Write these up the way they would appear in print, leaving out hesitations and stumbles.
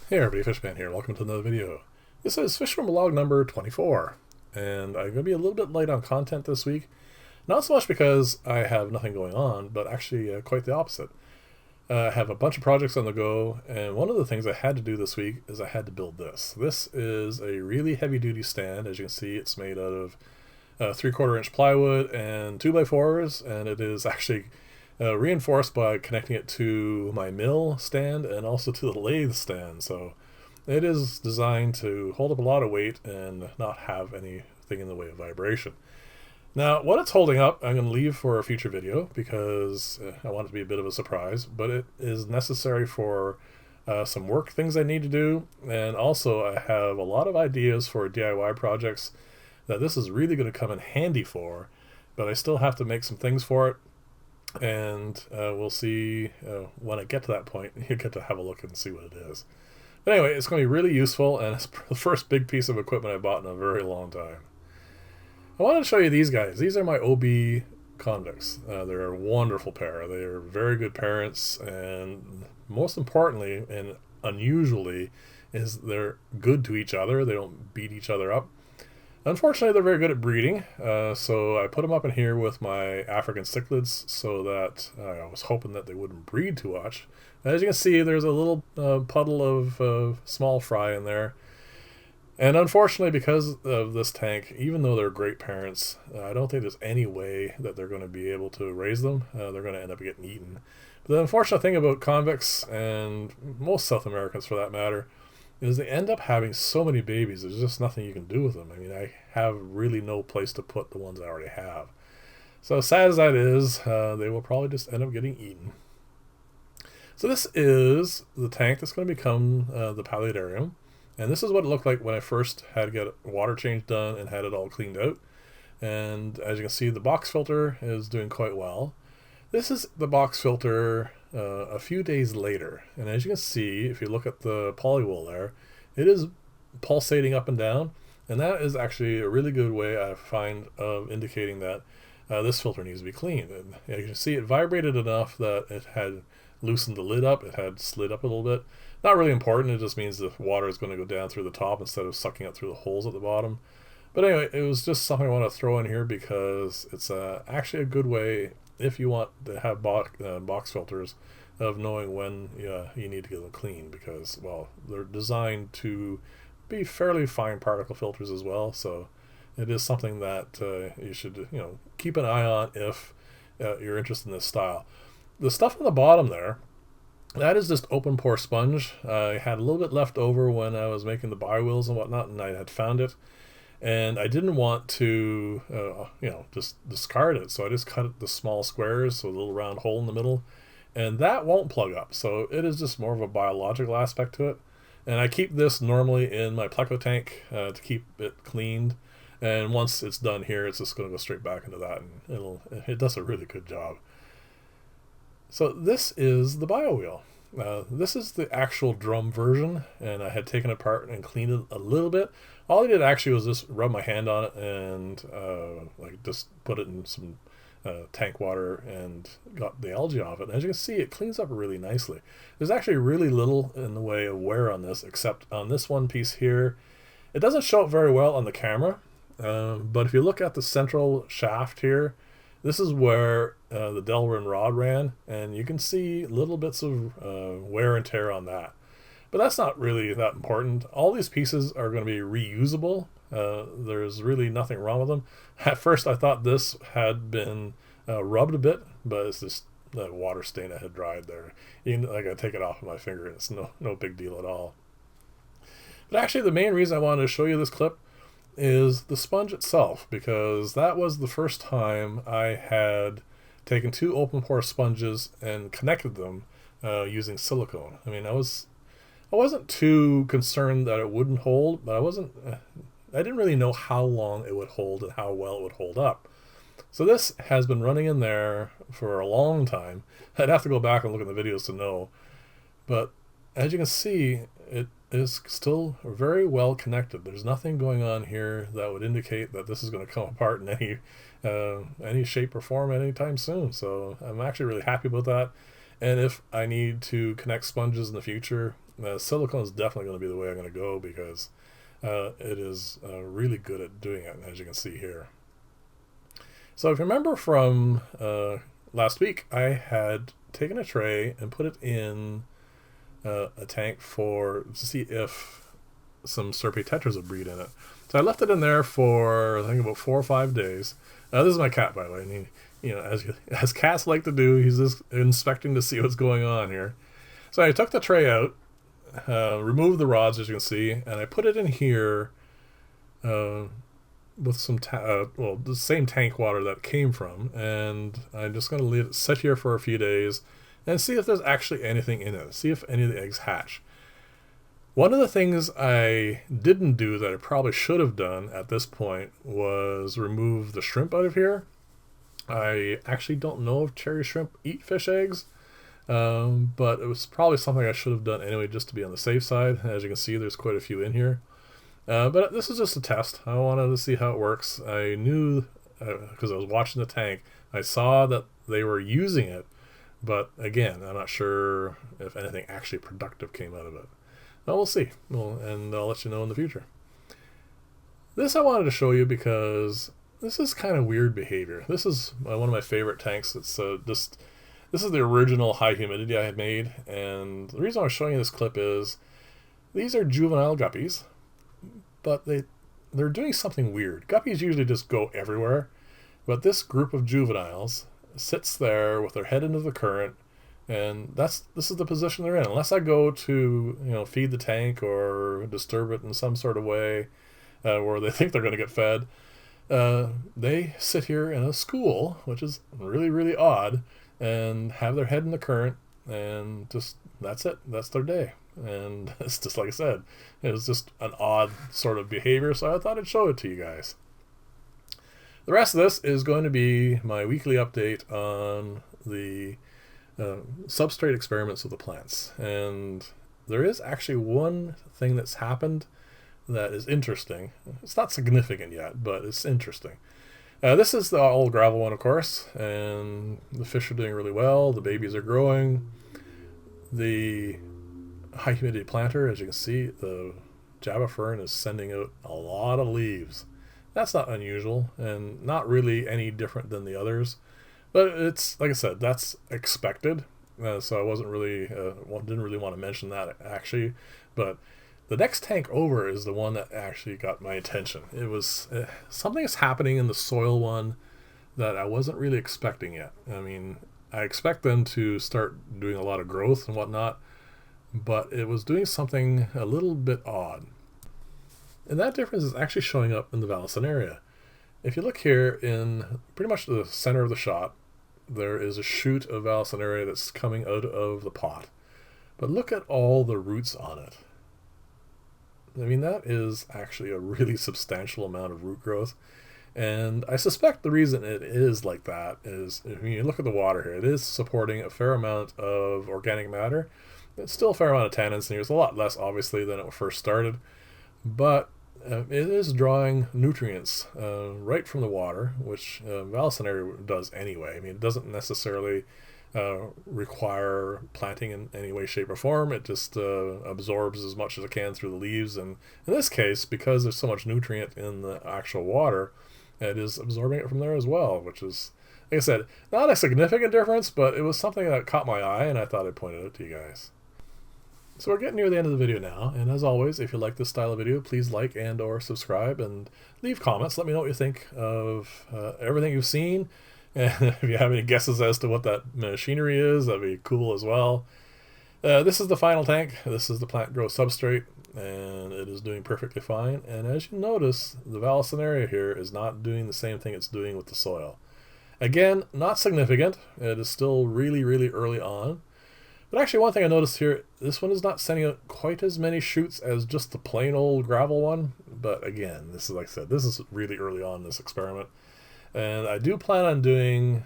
Hey everybody, Fishman here. Welcome to another video. This is Fish Room Log number 24, and I'm going to be a little bit light on content this week. Not so much because I have nothing going on, but actually quite the opposite. I have a bunch of projects on the go, and one of the things I had to do this week is I had to build this. This is a really heavy-duty stand. As you can see, it's made out of 3/4 inch plywood and 2x4s, and it is actually reinforced by connecting it to my mill stand and also to the lathe stand. So it is designed to hold up a lot of weight and not have anything in the way of vibration. Now, what it's holding up, I'm going to leave for a future video because I want it to be a bit of a surprise, but it is necessary for some work things I need to do, and also I have a lot of ideas for DIY projects that this is really going to come in handy for, but I still have to make some things for it. And we'll see when I get to that point. You get to have a look and see what it is. But anyway, it's going to be really useful, and it's the first big piece of equipment I bought in a very long time. I wanted to show you these guys. These are my OB convicts. They're a wonderful pair. They are very good parents, and most importantly and unusually is they're good to each other. They don't beat each other up. Unfortunately, they're very good at breeding, so I put them up in here with my African cichlids so that I was hoping that they wouldn't breed too much. As you can see, there's a little puddle of small fry in there. And unfortunately, because of this tank, even though they're great parents, I don't think there's any way that they're going to be able to raise them. They're going to end up getting eaten. But the unfortunate thing about convicts, and most South Americans for that matter, is they end up having so many babies, there's just nothing you can do with them. I mean, I have really no place to put the ones I already have. So sad as that is, they will probably just end up getting eaten. So this is the tank that's going to become the paludarium. And this is what it looked like when I first had to get water change done and had it all cleaned out. And as you can see, the box filter is doing quite well. This is the box filter a few days later, and as you can see, if you look at the polywool there, it is pulsating up and down, and that is actually a really good way I find of indicating that this filter needs to be cleaned. And as you can see, it vibrated enough that it had loosened the lid up, it had slid up a little bit. Not really important, it just means the water is going to go down through the top instead of sucking up through the holes at the bottom. But anyway, it was just something I want to throw in here because it's actually a good way, if you want to have box filters, of knowing when you need to get them clean, because, well, they're designed to be fairly fine particle filters as well, so it is something that you should keep an eye on if you're interested in this style. The stuff on the bottom there, that is just open pore sponge. I had a little bit left over when I was making the bi-wheels and whatnot, and I had found it. And I didn't want to, just discard it. So I just cut the small squares, so a little round hole in the middle. And that won't plug up. So it is just more of a biological aspect to it. And I keep this normally in my pleco tank to keep it cleaned. And once it's done here, it's just going to go straight back into that. And it does a really good job. So this is the bio wheel. This is the actual drum version, and I had taken it apart and cleaned it a little bit. All I did actually was just rub my hand on it and just put it in some tank water and got the algae off it. And as you can see, it cleans up really nicely. There's actually really little in the way of wear on this, except on this one piece here. It doesn't show up very well on the camera, but if you look at the central shaft here, this is where the Delrin rod ran, and you can see little bits of wear and tear on that. But that's not really that important. All these pieces are going to be reusable. There's really nothing wrong with them. At first I thought this had been rubbed a bit, but it's just the water stain that had dried there. I gotta take it off with my finger, and it's no big deal at all. But actually the main reason I wanted to show you this clip is the sponge itself, because that was the first time I had taken two open pore sponges and connected them using silicone. I mean, I wasn't too concerned that it wouldn't hold, but I didn't really know how long it would hold and how well it would hold up. So this has been running in there for a long time. I'd have to go back and look at the videos to know, but as you can see, it is still very well connected. There's nothing going on here that would indicate that this is going to come apart in any shape or form anytime soon. So I'm actually really happy about that. And if I need to connect sponges in the future, silicone is definitely going to be the way I'm going to go, because it is really good at doing it, as you can see here. So if you remember from last week, I had taken a tray and put it in a tank to see if some Serpae tetras would breed in it. So I left it in there for, I think, about 4 or 5 days. This is my cat, by the way. And he, as cats like to do, he's just inspecting to see what's going on here. So I took the tray out, removed the rods, as you can see, and I put it in here with some the same tank water that it came from, and I'm just going to leave it sit here for a few days and see if there's actually anything in it, see if any of the eggs hatch. One of the things I didn't do that I probably should have done at this point was remove the shrimp out of here. I actually don't know if cherry shrimp eat fish eggs, but it was probably something I should have done anyway, just to be on the safe side. As you can see, there's quite a few in here. But this is just a test. I wanted to see how it works. I knew, because I was watching the tank, I saw that they were using it, but again, I'm not sure if anything actually productive came out of it. Well, we'll see, and I'll let you know in the future. This I wanted to show you because this is kind of weird behavior. This is one of my favorite tanks. It's this is the original high humidity I had made, and the reason I was showing you this clip is these are juvenile guppies, but they're doing something weird. Guppies usually just go everywhere, but this group of juveniles sits there with their head into the current, and this is the position they're in. Unless I go to feed the tank or disturb it in some sort of way where they think they're going to get fed, they sit here in a school, which is really, really odd, and have their head in the current, and just that's it. That's their day. And it's just like I said, it was just an odd sort of behavior, so I thought I'd show it to you guys. The rest of this is going to be my weekly update on the substrate experiments with the plants. And there is actually one thing that's happened that is interesting. It's not significant yet, but it's interesting. This is the all gravel one, of course, and the fish are doing really well. The babies are growing. The high humidity planter, as you can see, the Java fern is sending out a lot of leaves. That's not unusual and not really any different than the others, but it's, like I said, that's expected. So I wasn't really didn't really want to mention that actually, but the next tank over is the one that actually got my attention. It was something is happening in the soil one that I wasn't really expecting yet. I mean, I expect them to start doing a lot of growth and whatnot, but it was doing something a little bit odd. And that difference is actually showing up in the Vallisneria. If you look here in pretty much the center of the shot, there is a shoot of Vallisneria that's coming out of the pot. But look at all the roots on it. I mean, that is actually a really substantial amount of root growth. And I suspect the reason it is like that is, when you look at the water here, it is supporting a fair amount of organic matter. It's still a fair amount of tannins, and there's a lot less, obviously, than it first started. But it is drawing nutrients right from the water, which Vallisneria does anyway. I mean, it doesn't necessarily require planting in any way, shape, or form. It just absorbs as much as it can through the leaves. And in this case, because there's so much nutrient in the actual water, it is absorbing it from there as well, which is, like I said, not a significant difference, but it was something that caught my eye, and I thought I'd point it out to you guys. So we're getting near the end of the video now, and as always, if you like this style of video, please like and or subscribe and leave comments. Let me know what you think of everything you've seen, and if you have any guesses as to what that machinery is, that'd be cool as well. This is the final tank. This is the plant growth substrate, and it is doing perfectly fine. And as you notice, the Vallisneria here is not doing the same thing it's doing with the soil. Again, not significant. It is still really, really early on. But actually, one thing I noticed here, this one is not sending out quite as many shoots as just the plain old gravel one. But again, this is, like I said, this is really early on in this experiment. And I do plan on doing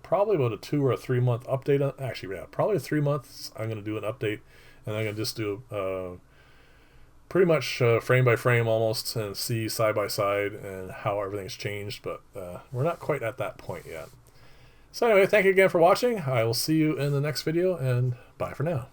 probably about a 2 or 3 month update. Actually, yeah, probably 3 months. I'm going to do an update, and I'm going to just do pretty much frame by frame almost, and see side by side and how everything's changed. But we're not quite at that point yet. So anyway, thank you again for watching. I will see you in the next video, and bye for now.